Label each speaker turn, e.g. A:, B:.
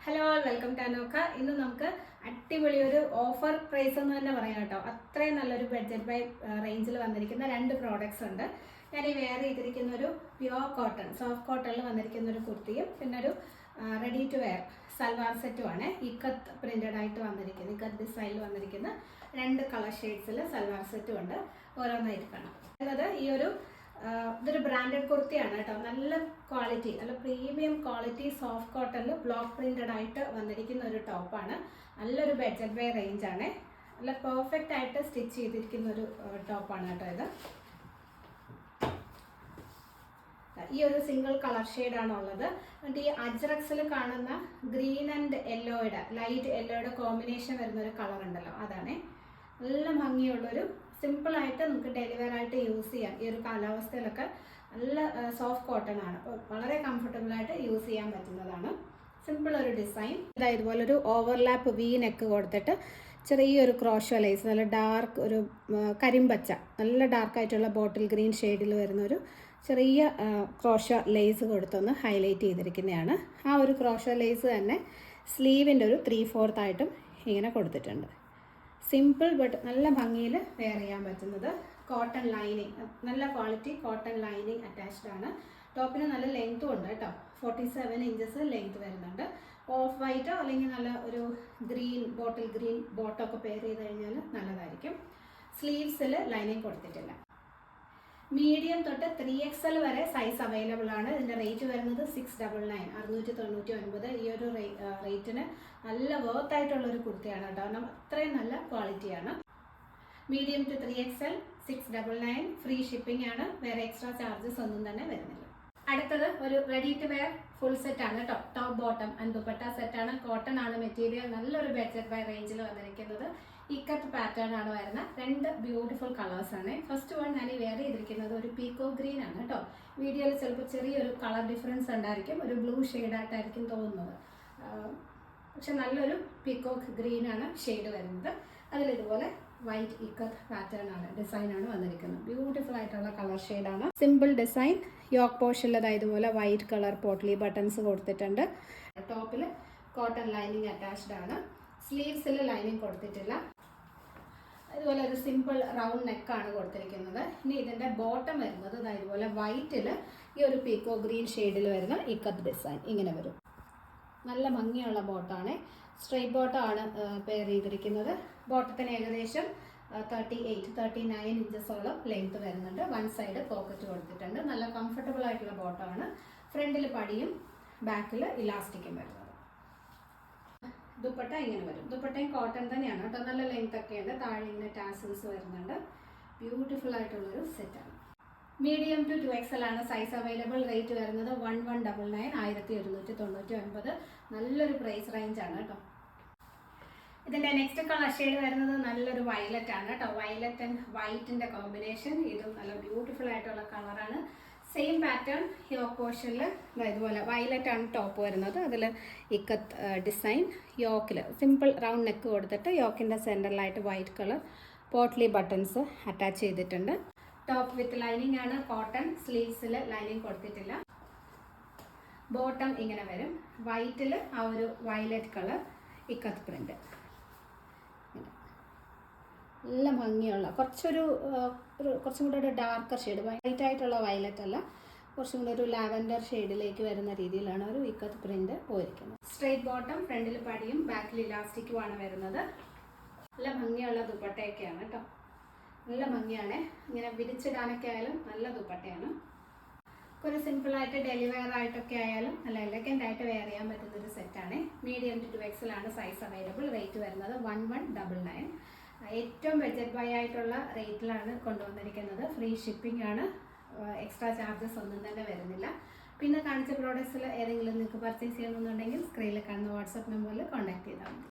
A: Hello welcome to അനോക്ക. ഇന്ന് നമുക്ക് അടിപൊളി ഒരു ഓഫർ പ്രൈസ് എന്ന് തന്നെ പറയാം കേട്ടോ. അത്രയും നല്ലൊരു ബഡ്ജറ്റ് ബൈ റേഞ്ചിൽ വന്നിരിക്കുന്ന രണ്ട് പ്രോഡക്ട്സ് ഉണ്ട്. ഞാൻ ഈ വെയർ ചെയ്തിരിക്കുന്ന ഒരു പ്യുവർ കോട്ടൺ സോഫ്റ്റ് കോട്ടണിൽ വന്നിരിക്കുന്ന ഒരു കുർത്തിയും പിന്നെ ഒരു റെഡി ടു വെയർ സൽവാർ സെറ്റുമാണ്. ഇക്കത്ത് പ്രിന്റഡ് ആയിട്ട് വന്നിരിക്കുന്നത്, ഇക്കത്ത് ഡിസൈനിൽ വന്നിരിക്കുന്ന രണ്ട് കളർ ഷെയ്ഡ്സിൽ സൽവാർ സെറ്റും ഉണ്ട്. ഓരോന്നായിട്ട് കാണാം. അതായത് ഇതൊരു ബ്രാൻഡഡ് കുർത്തിയാണ് കേട്ടോ. നല്ല ക്വാളിറ്റി, നല്ല പ്രീമിയം ക്വാളിറ്റി സോഫ്റ്റ് കോട്ടണിൽ ബ്ലോക്ക് പ്രിന്റഡ് ആയിട്ട് വന്നിരിക്കുന്ന ഒരു ടോപ്പാണ്. നല്ലൊരു ബഡ്ജറ്റ് ബൈ റേഞ്ച് ആണ്. നല്ല പെർഫെക്റ്റ് ആയിട്ട് സ്റ്റിച്ച് ചെയ്തിരിക്കുന്ന ഒരു ടോപ്പാണ് കേട്ടോ ഇത്. ഈ ഒരു സിംഗിൾ കളർ ഷെയ്ഡാണ് ഉള്ളത്. എന്നിട്ട് ഈ അജ്രക്സിൽ കാണുന്ന ഗ്രീൻ ആൻഡ് യെല്ലോയുടെ ലൈറ്റ് യെല്ലോയുടെ കോമ്പിനേഷൻ വരുന്ന ഒരു കളർ ഉണ്ടല്ലോ, അതാണ്. നല്ല ഭംഗിയുള്ളൊരു സിമ്പിളായിട്ട് നമുക്ക് ഡെലിവർ ആയിട്ട് യൂസ് ചെയ്യാം. ഈ ഒരു കാലാവസ്ഥയിലൊക്കെ നല്ല സോഫ്റ്റ് കോട്ടൺ ആണ്, വളരെ കംഫർട്ടബിൾ ആയിട്ട് യൂസ് ചെയ്യാൻ പറ്റുന്നതാണ്. സിമ്പിൾ ഒരു ഡിസൈൻ. ഇതുപോലെ ഒരു ഓവർലാപ്പ് വി നെക്ക് കൊടുത്തിട്ട് ചെറിയൊരു ക്രോഷോ ലേസ്, നല്ല ഡാർക്ക് ഒരു കരിമ്പച്ച, നല്ല ഡാർക്കായിട്ടുള്ള ബോട്ടിൽ ഗ്രീൻ ഷെയ്ഡിൽ വരുന്ന ഒരു ചെറിയ ക്രോഷോ ലേസ് കൊടുത്തൊന്ന് ഹൈലൈറ്റ് ചെയ്തിരിക്കുന്നതാണ്. ആ ഒരു ക്രോഷോ ലേസ് തന്നെ സ്ലീവിൻ്റെ ഒരു 3/4 ആയിട്ടും ഇങ്ങനെ കൊടുത്തിട്ടുണ്ട്. സിമ്പിൾ ബട്ട് നല്ല ഭംഗിയിൽ വെയർ ചെയ്യാൻ പറ്റുന്നത്. കോട്ടൺ ലൈനിങ്, നല്ല ക്വാളിറ്റി കോട്ടൺ ലൈനിങ് അറ്റാച്ച്ഡ് ആണ്. ടോപ്പിന് നല്ല ലെങ്ത്തും ഉണ്ട് കേട്ടോ. 47 ഇഞ്ചസ് ലെങ്ത് വരുന്നുണ്ട്. ഓഫ് വൈറ്റോ അല്ലെങ്കിൽ നല്ല ഒരു ഗ്രീൻ ബോട്ടിൽ ഗ്രീൻ ബോട്ടോ ഒക്കെ പെയർ ചെയ്ത് കഴിഞ്ഞാൽ നല്ലതായിരിക്കും. സ്ലീവ്സിൽ ലൈനിങ് കൊടുത്തിട്ടില്ല. മീഡിയം തൊട്ട് 3XL വരെ സൈസ് അവൈലബിൾ ആണ്. ഇതിൻ്റെ റേറ്റ് വരുന്നത് 699, 699. ഈ ഒരു റേറ്റിന് നല്ല വർത്ത് ആയിട്ടുള്ളൊരു കുർത്തിയാണ് കേട്ടോ. കാരണം അത്രയും നല്ല ക്വാളിറ്റിയാണ്. Medium to 3XL 699, free shipping ആണ്. വേറെ എക്സ്ട്രാ ചാർജസ് ഒന്നും തന്നെ വരുന്നില്ല. അടുത്തത് ഒരു ready to wear full set ആണ് കേട്ടോ. ടോപ്പ് ബോട്ടം ആൻഡ് ദുപ്പട്ട സെറ്റാണ്. കോട്ടൺ ആണ് മെറ്റീരിയൽ. നല്ലൊരു ബഡ്ജറ്റ് ബൈ റേഞ്ചിൽ വന്നിരിക്കുന്നത്. ഇക്കത്ത് പാറ്റേൺ ആണ് വരുന്ന രണ്ട് ബ്യൂട്ടിഫുൾ കളേഴ്സ് ആണ്. ഫസ്റ്റ് വൺ ഞാൻ വെയർ ചെയ്തിരിക്കുന്നത് ഒരു പീക്കോ ഗ്രീൻ ആണ് കേട്ടോ. വീഡിയോയിൽ ചിലപ്പോൾ ചെറിയൊരു കളർ ഡിഫറൻസ് ഉണ്ടായിരിക്കും, ഒരു ബ്ലൂ ഷെയ്ഡായിട്ടായിരിക്കും തോന്നുന്നത്. പക്ഷെ നല്ലൊരു പീക്കോക്ക് ഗ്രീൻ ആണ് ഷെയ്ഡ് വരുന്നത്. അതിലിതുപോലെ വൈറ്റ് ഇക്കത്ത് പാറ്റേൺ ആണ്, ഡിസൈൻ ആണ് വന്നിരിക്കുന്നത്. ബ്യൂട്ടിഫുൾ ആയിട്ടുള്ള കളർ ഷെയ്ഡാണ്. Simple design. യോക്ക് പോർഷനിൽ ഇതുപോലെ വൈറ്റ് കളർ പോട്ട്ലി ബട്ടൺസ് കൊടുത്തിട്ടുണ്ട്. ടോപ്പിൽ കോട്ടൺ ലൈനിങ് അറ്റാച്ച്ഡ് ആണ്. സ്ലീവ്സിൽ ലൈനിങ് കൊടുത്തിട്ടില്ല. ഇതുപോലെ ഒരു സിമ്പിൾ റൗണ്ട് നെക്കാണ് കൊടുത്തിരിക്കുന്നത്. ഇനി ഇതിൻ്റെ ബോട്ടം വരുന്നത് ഇതുപോലെ വൈറ്റിൽ ഈ ഒരു പീക്കോ ഗ്രീൻ ഷെയ്ഡിൽ വരുന്ന ഇക്കത്ത് ഡിസൈൻ ഇങ്ങനെ വരും. നല്ല ഭംഗിയുള്ള ബോട്ടമാണ്. സ്ട്രെയിറ്റ് ബോട്ടം ആണ് പെയർ ചെയ്തിരിക്കുന്നത്. ബോട്ടത്തിന് ഏകദേശം 39 ഇഞ്ചസോളം ലെങ്ത് വരുന്നുണ്ട്. വൺ സൈഡ് പോക്കറ്റ് കൊടുത്തിട്ടുണ്ട്. നല്ല കംഫർട്ടബിൾ ആയിട്ടുള്ള ബോട്ടമാണ്. ഫ്രണ്ടിൽ പടിയും ബാക്കിൽ ഇലാസ്റ്റിക്കും വരുന്നത്. ദുപ്പട്ട ഇങ്ങനെ വരും. ദുപ്പട്ടയും കോട്ടൺ തന്നെയാണ് കേട്ടോ. നല്ല ലെങ്ത് ഒക്കെയുണ്ട്. താഴെ ഇങ്ങനെ ടാസൽസ് വരുന്നുണ്ട്. ബ്യൂട്ടിഫുൾ ആയിട്ടുള്ളൊരു സെറ്റാണ്. മീഡിയം ടു 2XL ആണ് സൈസ് അവൈലബിൾ. റേറ്റ് വരുന്നത് 1199, 1199. നല്ലൊരു പ്രൈസ് റേഞ്ച് ആണ് കേട്ടോ. ഇതിൻ്റെ നെക്സ്റ്റ് കളർ ഷെയ്ഡ് വരുന്നത് നല്ലൊരു വയലറ്റ് ആണ് കേട്ടോ. വയലറ്റ് ആൻഡ് വൈറ്റിൻ്റെ കോമ്പിനേഷൻ. ഇതും നല്ല ബ്യൂട്ടിഫുൾ ആയിട്ടുള്ള കളറാണ്. Same pattern. യോക്ക് പോർഷനിൽ ഇതുപോലെ വയലറ്റ് ആണ് ടോപ്പ് വരുന്നത്. അതിൽ ഇക്കത്ത് ഡിസൈൻ. യോക്കിൽ സിമ്പിൾ റൗണ്ട് നെക്ക് കൊടുത്തിട്ട് യോക്കിൻ്റെ സെൻറ്ററിലായിട്ട് white colour potli buttons attach ചെയ്തിട്ടുണ്ട്. ടോപ്പ് വിത്ത് ലൈനിങ് ആണ്. കോട്ടൺ. സ്ലീവ്സിൽ ലൈനിങ് കൊടുത്തിട്ടില്ല. ബോട്ടം ഇങ്ങനെ വരും. വൈറ്റിൽ ആ ഒരു വയലറ്റ് കളർ ഇക്കത്ത് പ്രിന്റ്. നല്ല ഭംഗിയുള്ള കുറച്ചും കൂടെ ഒരു ഡാർക്കർ ഷെയ്ഡ്, വൈറ്റ് ആയിട്ടുള്ള വയലറ്റ് അല്ല, കുറച്ചും കൂടെ ഒരു ലാവൻഡർ ഷെയ്ഡിലേക്ക് വരുന്ന രീതിയിലാണ് ഒരു ഇക്കത്ത് പ്രിന്റ് പോയിരിക്കുന്നത്. സ്ട്രെയിറ്റ് ബോട്ടം, ഫ്രണ്ടിൽ പടിയും ബാക്കിൽ ഇലാസ്റ്റിക്കുമാണ് വരുന്നത്. നല്ല ഭംഗിയുള്ള ദുപ്പട്ടയൊക്കെയാണ് കേട്ടോ. നല്ല ഭംഗിയാണ്. ഇങ്ങനെ വിരിച്ചിടാനൊക്കെ ആയാലും നല്ല ദുപ്പട്ടയാണ്. ഒരു സിമ്പിളായിട്ട് ഡെലിവർ ആയിട്ടൊക്കെ ആയാലും നല്ല എലഗൻ്റ് ആയിട്ട് വെയർ ചെയ്യാൻ പറ്റുന്നൊരു സെറ്റാണ്. മീഡിയം ടു 2XL ആണ് സൈസ് അവൈലബിൾ. റേറ്റ് വരുന്നത് 1199. ഏറ്റവും ബഡ്ജറ്റ് ബൈ ആയിട്ടുള്ള റേറ്റിലാണ് കൊണ്ടുവന്നിരിക്കുന്നത്. ഫ്രീ ഷിപ്പിംഗ് ആണ്. എക്സ്ട്രാ ചാർജസ് ഒന്നും തന്നെ വരുന്നില്ല. പിന്നെ കാണിച്ച പ്രോഡക്ട്സിൽ ഏതെങ്കിലും നിങ്ങൾക്ക് പർച്ചേസ് ചെയ്യണമെന്നുണ്ടെങ്കിൽ സ്ക്രീനിൽ കാണുന്ന വാട്സപ്പ് നമ്പറിൽ കോൺടാക്ട് ചെയ്താൽ മതി.